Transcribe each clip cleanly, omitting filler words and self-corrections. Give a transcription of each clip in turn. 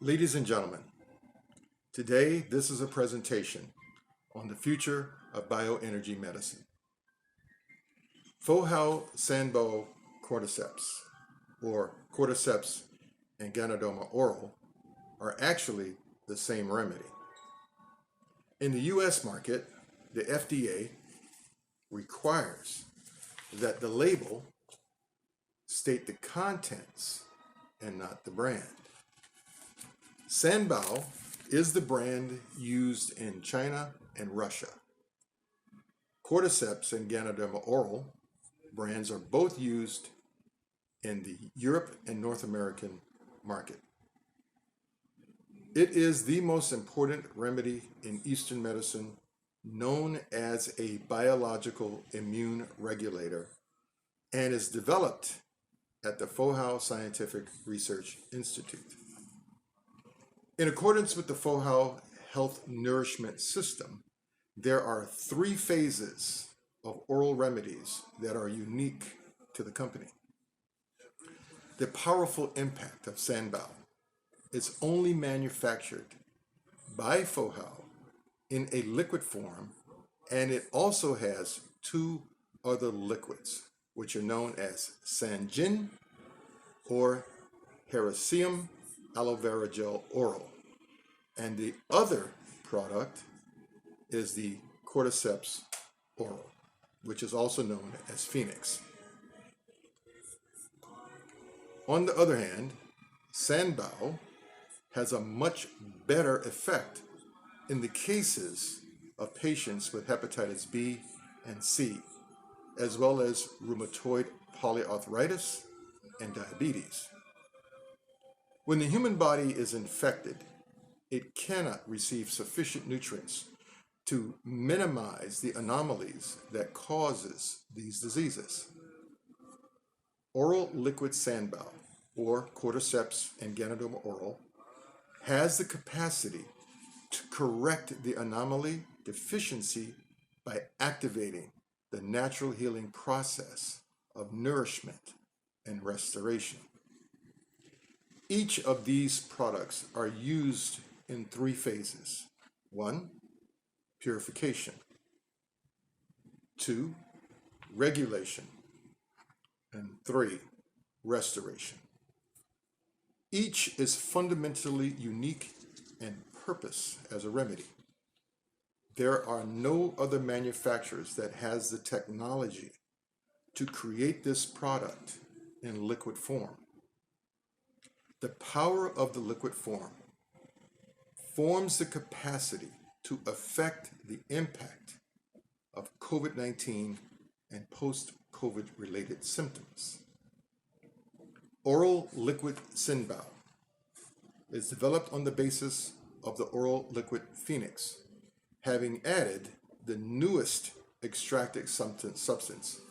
Ladies and gentlemen, today this is a presentation on the future of bioenergy medicine. Fohow Sanbao Cordyceps, or Cordyceps and Ganoderma Oral, are actually the same remedy. In the U.S. market, the FDA requires that the label state the contents and not the brand. Sanbao is the brand used in China and Russia. Cordyceps and Ganoderma Oral brands are both used in the Europe and North American market. It is the most important remedy in Eastern medicine, known as a biological immune regulator, and is developed at the Fohow Scientific Research Institute. In accordance with the Fohow Health Nourishment System, there are 3 phases of oral remedies that are unique to the company. The powerful impact of Sanbao is only manufactured by Fohow in a liquid form, and it also has 2 other liquids, which are known as Sanjin or Hericium Aloe Vera Gel Oral. And the other product is the Cordyceps Oral, which is also known as Phoenix. On the other hand, Sanbao has a much better effect in the cases of patients with hepatitis B and C, as well as rheumatoid polyarthritis and diabetes. When the human body is infected, it cannot receive sufficient nutrients to minimize the anomalies that causes these diseases. Oral liquid Sanbao, or Cordyceps and Ganoderma Oral, has the capacity to correct the anomaly deficiency by activating the natural healing process of nourishment and restoration. Each of these products are used in 3 phases. 1, purification. 2, regulation. And 3, restoration. Each is fundamentally unique and purpose as a remedy. There are no other manufacturers that has the technology to create this product in liquid form. The power of the liquid form forms the capacity to affect the impact of COVID-19 and post-COVID related symptoms. Oral liquid Sanbao is developed on the basis of the oral liquid Phoenix, having added the newest extracted substance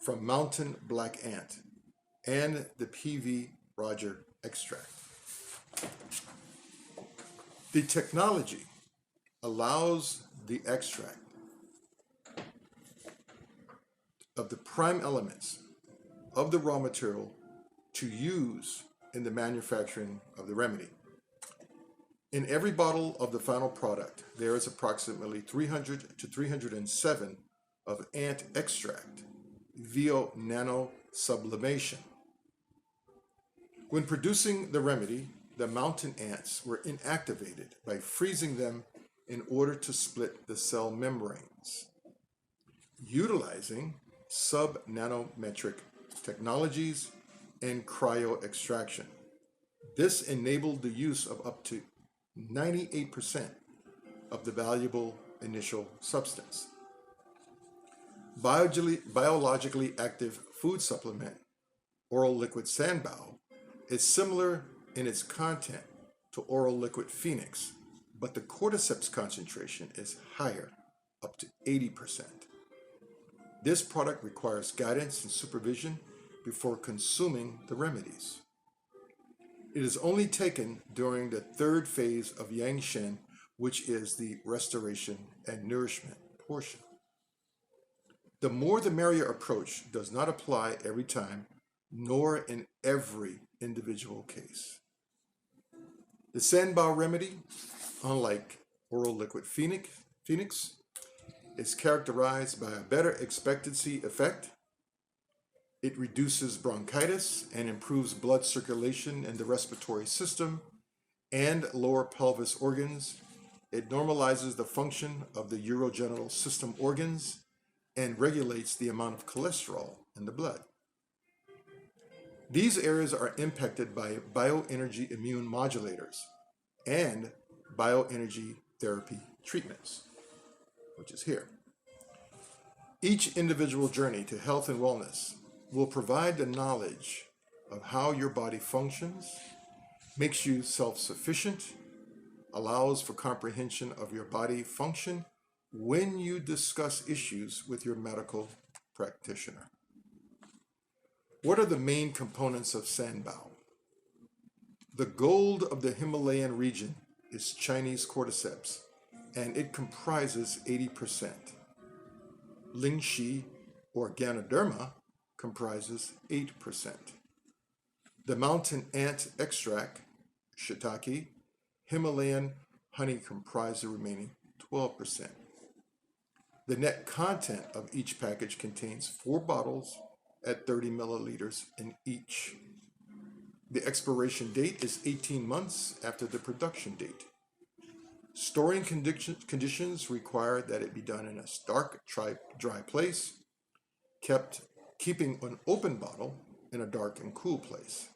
from mountain black ant and the PV Roger extract. The technology allows the extract of the prime elements of the raw material to use in the manufacturing of the remedy. In every bottle of the final product, there is approximately 300 to 307 of ant extract via nano sublimation. When producing the remedy, the mountain ants were inactivated by freezing them in order to split the cell membranes. Utilizing sub-nanometric technologies and cryo-extraction, this enabled the use of up to 98% of the valuable initial substance. Biologically active food supplement, oral liquid Sanbao, is similar in its content to oral liquid Phoenix, but the cordyceps concentration is higher, up to 80%. This product requires guidance and supervision before consuming the remedies. It is only taken during the 3rd phase of Yang Shen, which is the restoration and nourishment portion. The more the merrier approach does not apply every time, nor in every individual case. The Sanbao remedy, unlike oral liquid Phoenix, is characterized by a better expectancy effect. It reduces bronchitis and improves blood circulation in the respiratory system and lower pelvis organs. It normalizes the function of the urogenital system organs and regulates the amount of cholesterol in the blood. These areas are impacted by bioenergy immune modulators and bioenergy therapy treatments, which is here. Each individual journey to health and wellness will provide the knowledge of how your body functions, makes you self-sufficient, allows for comprehension of your body function when you discuss issues with your medical practitioner. What are the main components of San Bao? The gold of the Himalayan region is Chinese cordyceps, and it comprises 80%. Lingxi, or Ganoderma, comprises 8%. The mountain ant extract, shiitake, Himalayan honey comprise the remaining 12%. The net content of each package contains 4 bottles at 30 milliliters in each. The expiration date is 18 months after the production date. Storing conditions require that it be done in a dark, dry place, keeping an open bottle in a dark and cool place.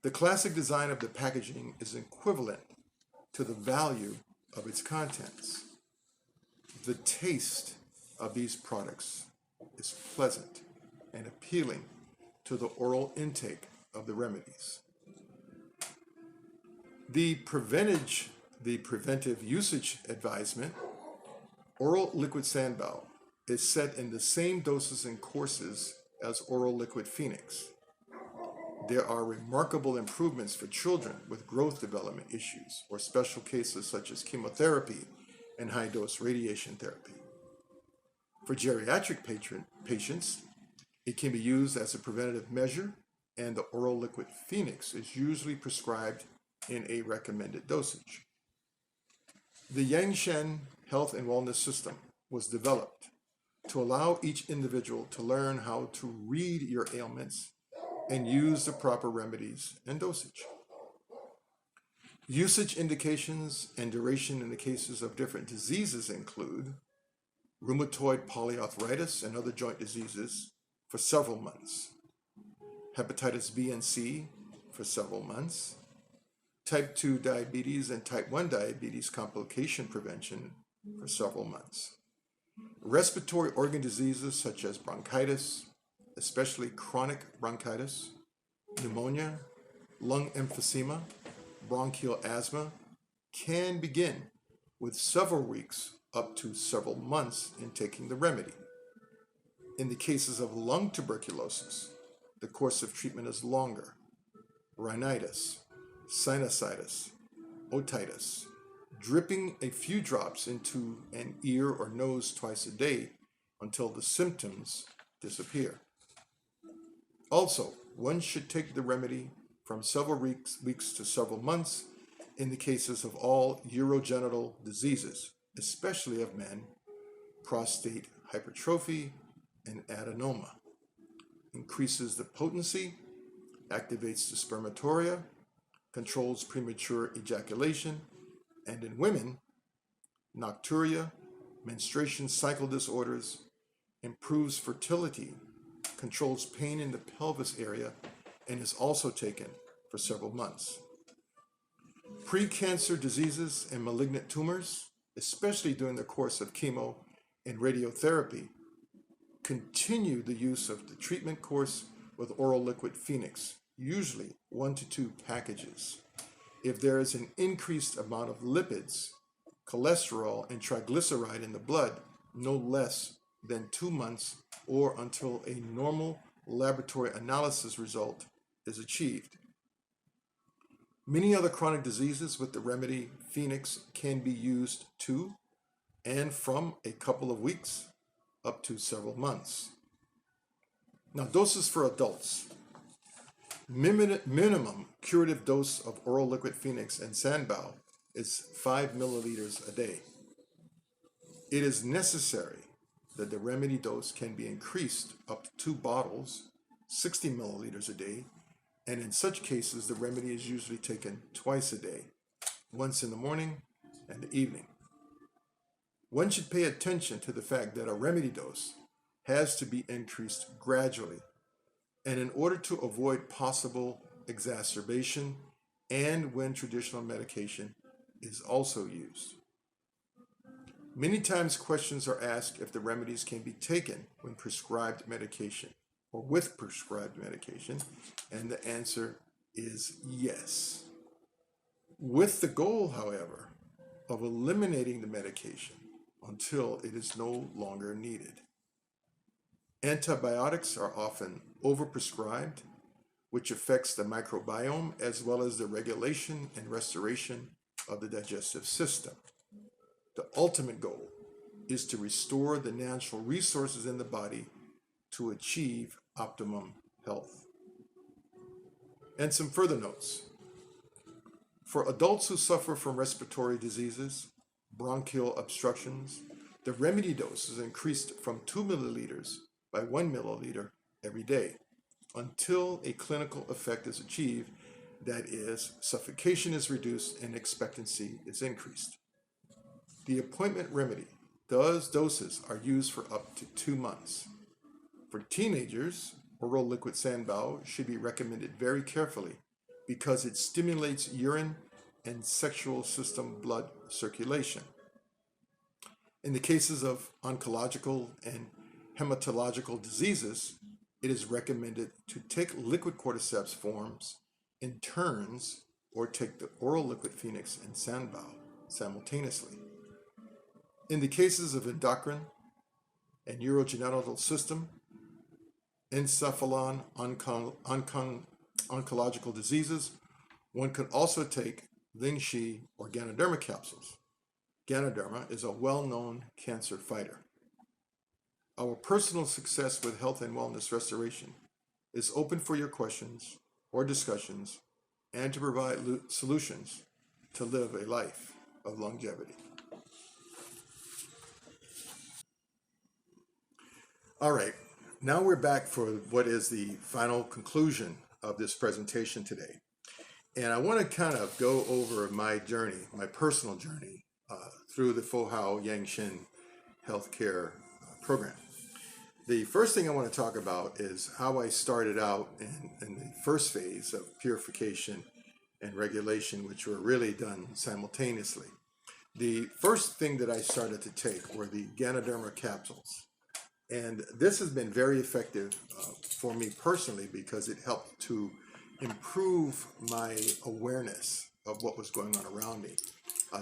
The classic design of the packaging is equivalent to the value of its contents. The taste of these products is pleasant and appealing to the oral intake of the remedies. The preventive usage advisement, oral liquid Sanbao, is set in the same doses and courses as oral liquid Phoenix. There are remarkable improvements for children with growth development issues or special cases such as chemotherapy and high-dose radiation therapy. For geriatric patients, it can be used as a preventative measure, and the oral liquid Phoenix is usually prescribed in a recommended dosage. The Yangshan Health and Wellness System was developed to allow each individual to learn how to read your ailments and use the proper remedies and dosage. Usage indications and duration in the cases of different diseases include rheumatoid polyarthritis and other joint diseases for several months, hepatitis B and C for several months, type 2 diabetes and type 1 diabetes complication prevention for several months, respiratory organ diseases such as bronchitis, especially chronic bronchitis, pneumonia, lung emphysema, bronchial asthma, can begin with several weeks up to several months in taking the remedy. In the cases of lung tuberculosis, the course of treatment is longer. Rhinitis, sinusitis, otitis, dripping a few drops into an ear or nose twice a day until the symptoms disappear. Also, one should take the remedy from several weeks to several months in the cases of all urogenital diseases, especially of men, prostate hypertrophy, and adenoma. Increases the potency, activates the spermatoria, controls premature ejaculation, and in women, nocturia, menstruation cycle disorders, improves fertility, controls pain in the pelvis area, and is also taken for several months. Pre-cancer diseases and malignant tumors, especially during the course of chemo and radiotherapy, continue the use of the treatment course with oral liquid Phoenix, usually 1 to 2 packages. If there is an increased amount of lipids, cholesterol, and triglyceride in the blood, no less than 2 months or until a normal laboratory analysis result is achieved. Many other chronic diseases with the remedy Phoenix can be used 2 and from a couple of weeks up to several months. Now, doses for adults. Minimum curative dose of oral liquid phoenix and Sanbao is 5 milliliters a day. It is necessary that the remedy dose can be increased up to 2 bottles, 60 milliliters a day, and in such cases the remedy is usually taken twice a day, once in the morning and the evening. One should pay attention to the fact that a remedy dose has to be increased gradually, and in order to avoid possible exacerbation and when traditional medication is also used. Many times questions are asked if the remedies can be taken when prescribed medication or with prescribed medication, and the answer is yes. With the goal, however, of eliminating the medication until it is no longer needed. Antibiotics are often overprescribed, which affects the microbiome as well as the regulation and restoration of the digestive system. The ultimate goal is to restore the natural resources in the body to achieve optimum health. And some further notes. For adults who suffer from respiratory diseases, bronchial obstructions, the remedy dose is increased from 2 milliliters by 1 milliliter every day until a clinical effect is achieved, that is, suffocation is reduced and expectancy is increased. The appointment remedy doses are used for up to 2 months. For teenagers, oral liquid Sanbao should be recommended very carefully because it stimulates urine and sexual system blood circulation. In the cases of oncological and hematological diseases, it is recommended to take liquid cordyceps forms in turns or take the oral liquid phoenix and Sanbao simultaneously. In the cases of endocrine and urogenital system, encephalon, oncological diseases, one could also take Lingxi or Ganoderma capsules. Ganoderma is a well-known cancer fighter. Our personal success with health and wellness restoration is open for your questions or discussions and to provide solutions to live a life of longevity. All right, now we're back for what is the final conclusion of this presentation today. And I want to kind of go over my journey, my personal journey through the Fohow Yangshin healthcare program. The first thing I want to talk about is how I started out in the first phase of purification and regulation, which were really done simultaneously. The first thing that I started to take were the Ganoderma capsules. And this has been very effective for me personally because it helped to improve my awareness of what was going on around me.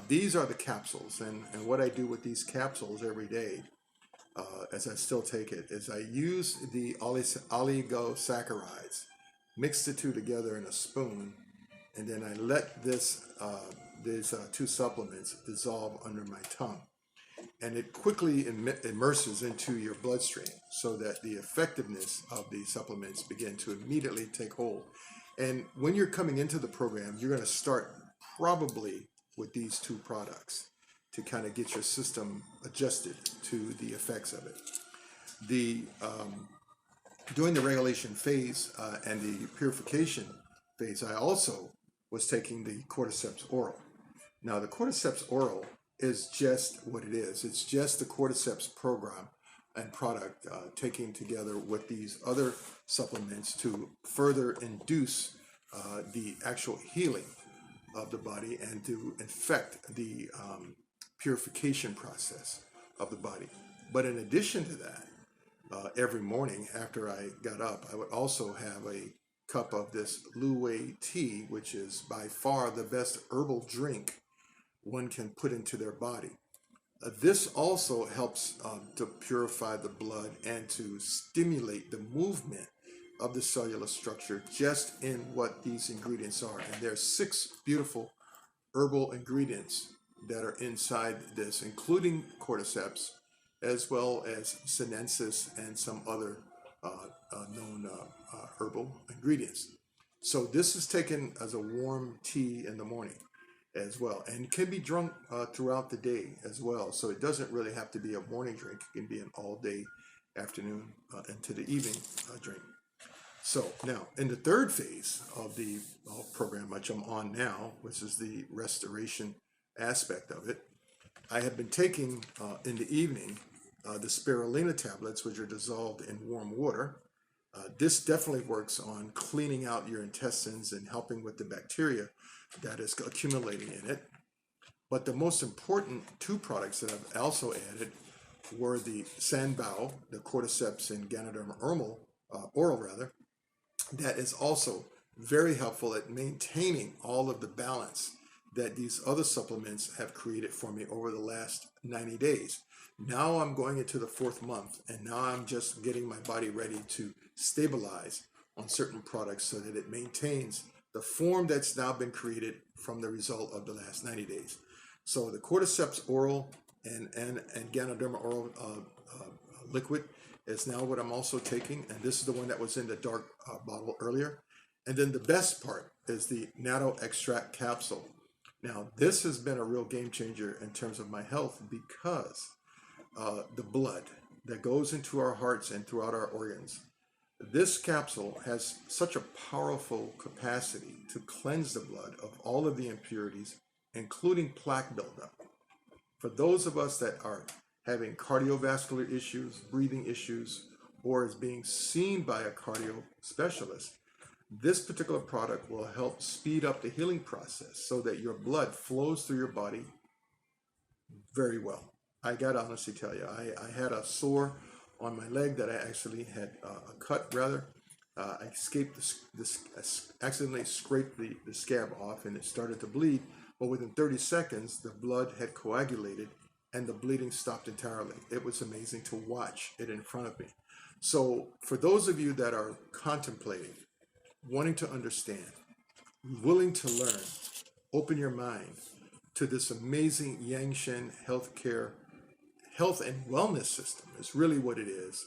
These are the capsules, and what I do with these capsules every day, as I still take it, is I use the oligosaccharides, mix the two together in a spoon, and then I let these 2 supplements dissolve under my tongue. And it quickly immerses into your bloodstream so that the effectiveness of the supplements begin to immediately take hold. And when you're coming into the program, you're going to start probably with these 2 products to kind of get your system adjusted to the effects of it. During the regulation phase and the purification phase, I also was taking the Cordyceps Oral. Now, the Cordyceps Oral is just what it is. It's just the Cordyceps program and product taken together with these other supplements to further induce the actual healing of the body and to affect the purification process of the body. But in addition to that, every morning after I got up, I would also have a cup of this Aloe tea, which is by far the best herbal drink one can put into their body. This also helps to purify the blood and to stimulate the movement of the cellular structure just in what these ingredients are. And there's 6 beautiful herbal ingredients that are inside this, including cordyceps, as well as sinensis and some other known herbal ingredients. So this is taken as a warm tea in the morning as well, and can be drunk throughout the day as well. So it doesn't really have to be a morning drink. It can be an all-day, afternoon, into the evening drink. So now, in the third phase of the program, which I'm on now, which is the restoration aspect of it, I have been taking in the evening the spirulina tablets, which are dissolved in warm water. This definitely works on cleaning out your intestines and helping with the bacteria that is accumulating in it. But the most important two products that I've also added were the Sanbao, the Cordyceps and Ganoderma Oral, that is also very helpful at maintaining all of the balance that these other supplements have created for me over the last 90 days. Now I'm going into the 4th month, and now I'm just getting my body ready to stabilize on certain products so that it maintains the form that's now been created from the result of the last 90 days. So the Cordyceps Oral and Ganoderma Oral liquid is now what I'm also taking, and this is the one that was in the dark bottle earlier. And then the best part is the Nano extract capsule. Now this has been a real game changer in terms of my health, because the blood that goes into our hearts and throughout our organs, this capsule has such a powerful capacity to cleanse the blood of all of the impurities, including plaque buildup. For those of us that are having cardiovascular issues, breathing issues, or is being seen by a cardio specialist, this particular product will help speed up the healing process so that your blood flows through your body very well. I gotta honestly tell you, I had a sore on my leg that I actually had a cut rather. I accidentally scraped the scab off, and it started to bleed, but within 30 seconds the blood had coagulated and the bleeding stopped entirely. It was amazing to watch it in front of me. So for those of you that are contemplating, wanting to understand, willing to learn, open your mind to this amazing Yangshan health and wellness system is really what it is.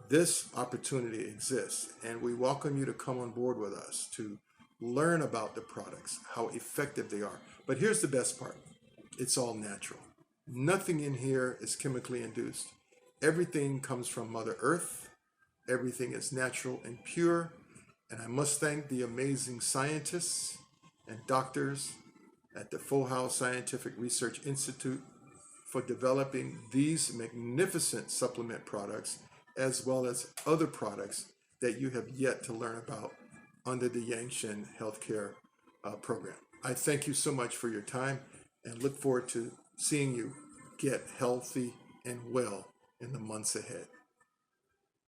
This opportunity exists, and we welcome you to come on board with us to learn about the products, how effective they are. But here's the best part. It's all natural. Nothing in here is chemically induced. Everything comes from Mother Earth. Everything is natural and pure. And I must thank the amazing scientists and doctors at the Fohow Scientific Research Institute for developing these magnificent supplement products, as well as other products that you have yet to learn about under the Yangshan Healthcare program. I thank you so much for your time and look forward to seeing you get healthy and well in the months ahead.